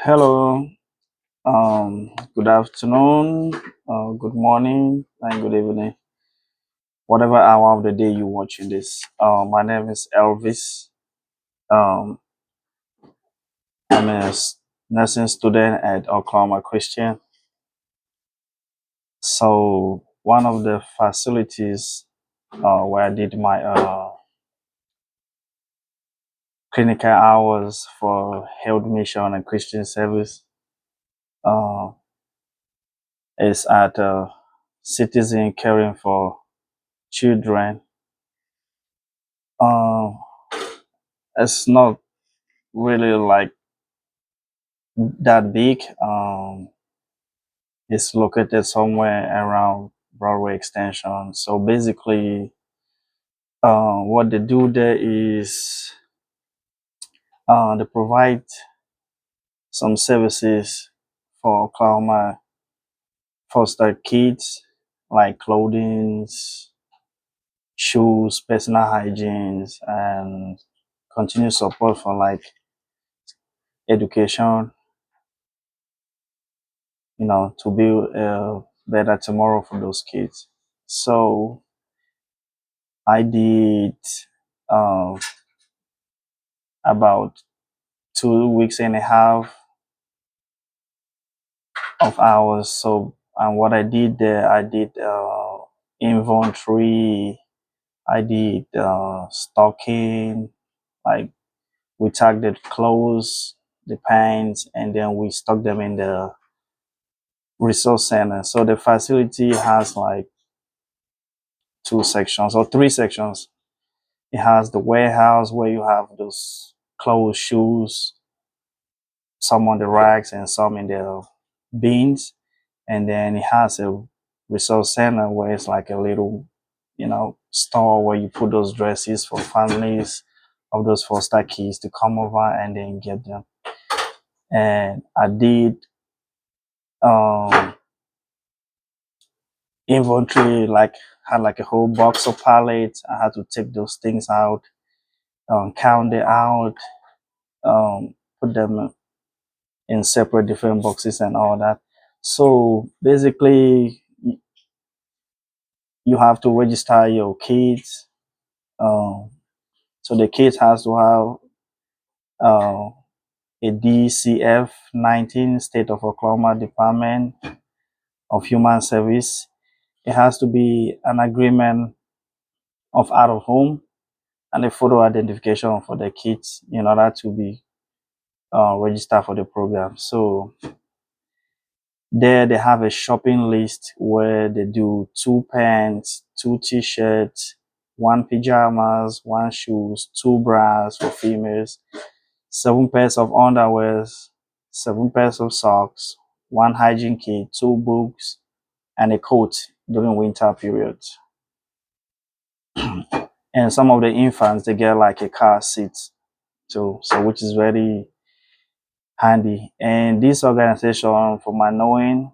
Hello, good afternoon, good morning, and good evening. Whatever hour of the day you're watching this. My name is Elvis. Um, I'm a nursing student at Oklahoma Christian. So one of the facilities where I did my clinical hours for health mission and Christian service uh, is at Citizen Caring for Children. Uh, it's not really like that big. It's located somewhere around Broadway Extension. So basically, what they do there is they provide some services for Oklahoma foster kids, like clothing, shoes, personal hygiene, and continuous support for like education, to build a better tomorrow for those kids. So I did uh, about 2 weeks and a half of hours. So, and what I did there, I did inventory, I did stocking, like we tagged the clothes, the pants, and then we stock them in the resource center. So the facility has like two sections or three sections. It has the warehouse where you have those clothes, shoes, some on the racks and some in the bins. And then it has a resource center where it's like a little, store where you put those dresses for families of those foster kids to come over and then get them. And I did um inventory, like had like a whole box of pallets. I had to take those things out, count it out, put them in separate different boxes and all that. So basically, you have to register your kids. Um, so the kids has to have uh, a DCF 19, State of Oklahoma Department of Human Service. It has to be an agreement of out of home and a photo identification for the kids in order to be registered for the program. So there they have a shopping list where they do 2 pants, 2 t-shirts, 1 pajamas, 1 shoes, 2 bras for females, 7 pairs of underwears, 7 pairs of socks, 1 hygiene kit, 2 books, and a coat during winter period. And some of the infants they get like a car seat too, so which is very handy. And this organization, for my knowing,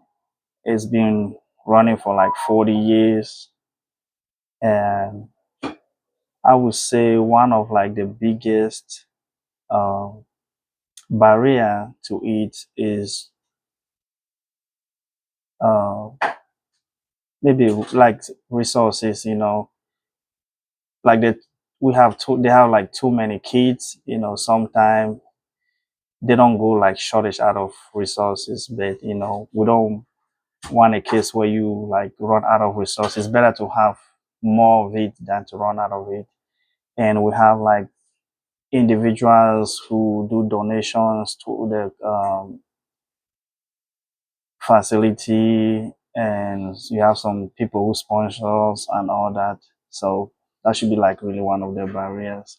it's been running for like 40 years. And I would say one of like the biggest uh, barrier to it is uh, maybe like resources, like that they have like too many kids, sometimes they don't go like shortage out of resources, but we don't want a case where you like run out of resources. It's better to have more of it than to run out of it. And we have like individuals who do donations to the facility, and you have some people who sponsors and all that. So that should be like really one of the barriers.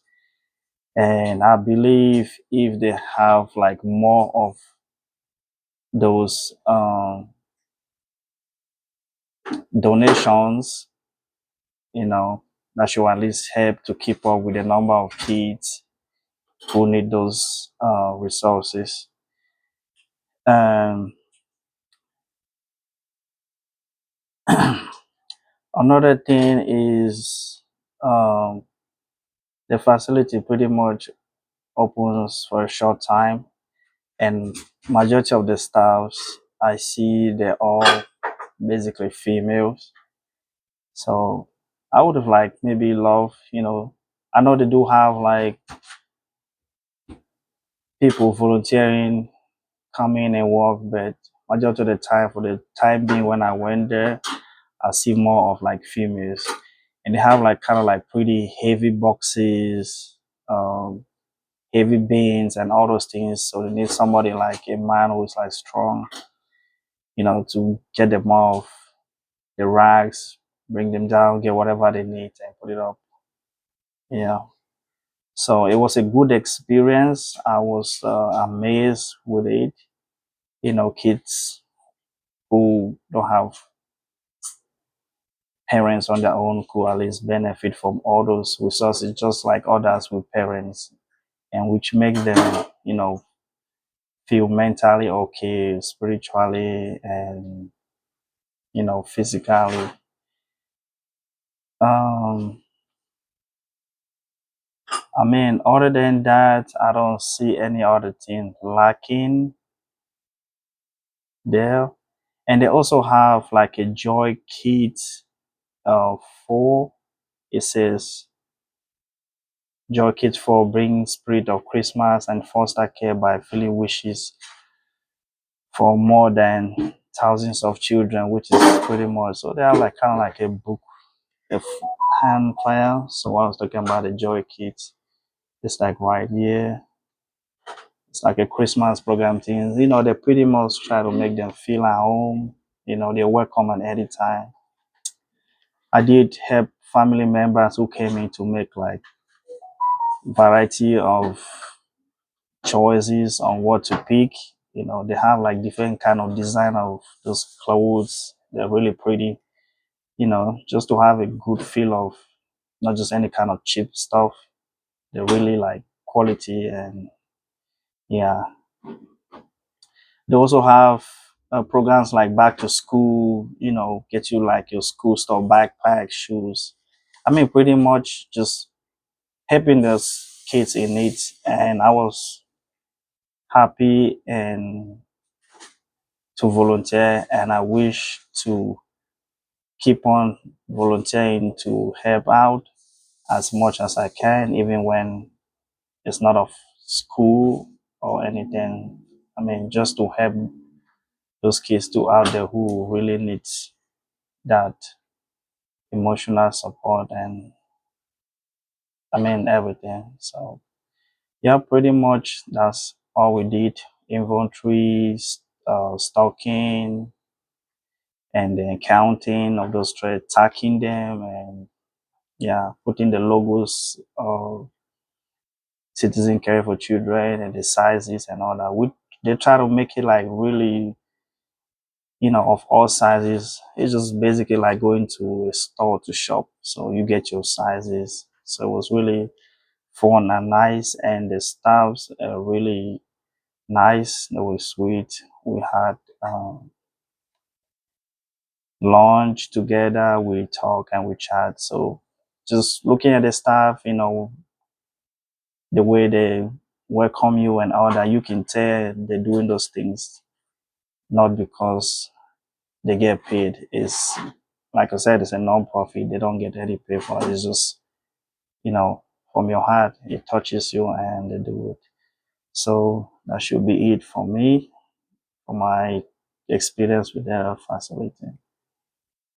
And I believe if they have like more of those donations, that should at least help to keep up with the number of kids who need those resources. Um, Another thing is the facility pretty much opens for a short time. and majority of the staffs I see they're all basically females. So I would have liked maybe love, I know they do have like people volunteering come in and work, but majority of the time, for the time being when I went there, I see more of like females, and they have like kind of like pretty heavy boxes, um, heavy bins, and all those things. So they need somebody like a man who's like strong, to get them off the racks, bring them down, get whatever they need, and put it up. Yeah. So it was a good experience. I was amazed with it. Kids who don't have parents on their own could at least benefit from all those resources just like others with parents, and which makes them feel mentally okay, spiritually, and physically. um I mean, other than that, I don't see any other thing lacking there. And they also have like a joy kit uh for it says Joy Kids for bring spirit of Christmas and foster care by filling wishes for more than thousands of children, which is pretty much. So they have like kind of like a book, hand file. So I was talking about the Joy Kids. It's like right here. It's like a Christmas program thing. They pretty much try to make them feel at home. They're welcome at any time. I did help family members who came in to make like variety of choices on what to pick. They have like different kind of design of those clothes. They're really pretty. Just to have a good feel of not just any kind of cheap stuff. They're really like quality, and yeah. They also have programs like back to school. Get you like your school stuff, backpack, shoes. I mean, pretty much just helping those kids in need, and I was happy and to volunteer, and I wish to keep on volunteering to help out as much as I can, even when it's not of school or anything. I mean, just to help those kids too out there who really needs that emotional support, and I mean everything. So yeah, pretty much that's all we did. Inventories, stocking, and then counting of those threads, tacking them, and yeah, putting the logos of Citizen Care for Children and the sizes and all that. They try to make it like really, of all sizes. It's just basically like going to a store to shop. So you get your sizes. So it was really fun and nice, and the staffs are really nice. They were sweet. We had lunch together. We talk and we chat. So just looking at the staff, the way they welcome you and all that, you can tell they're doing those things not because they get paid. It's like I said, it's a non-profit. They don't get any pay for it. It's just, from your heart, it touches you and they do it. So that should be it for me, for my experience with their facility.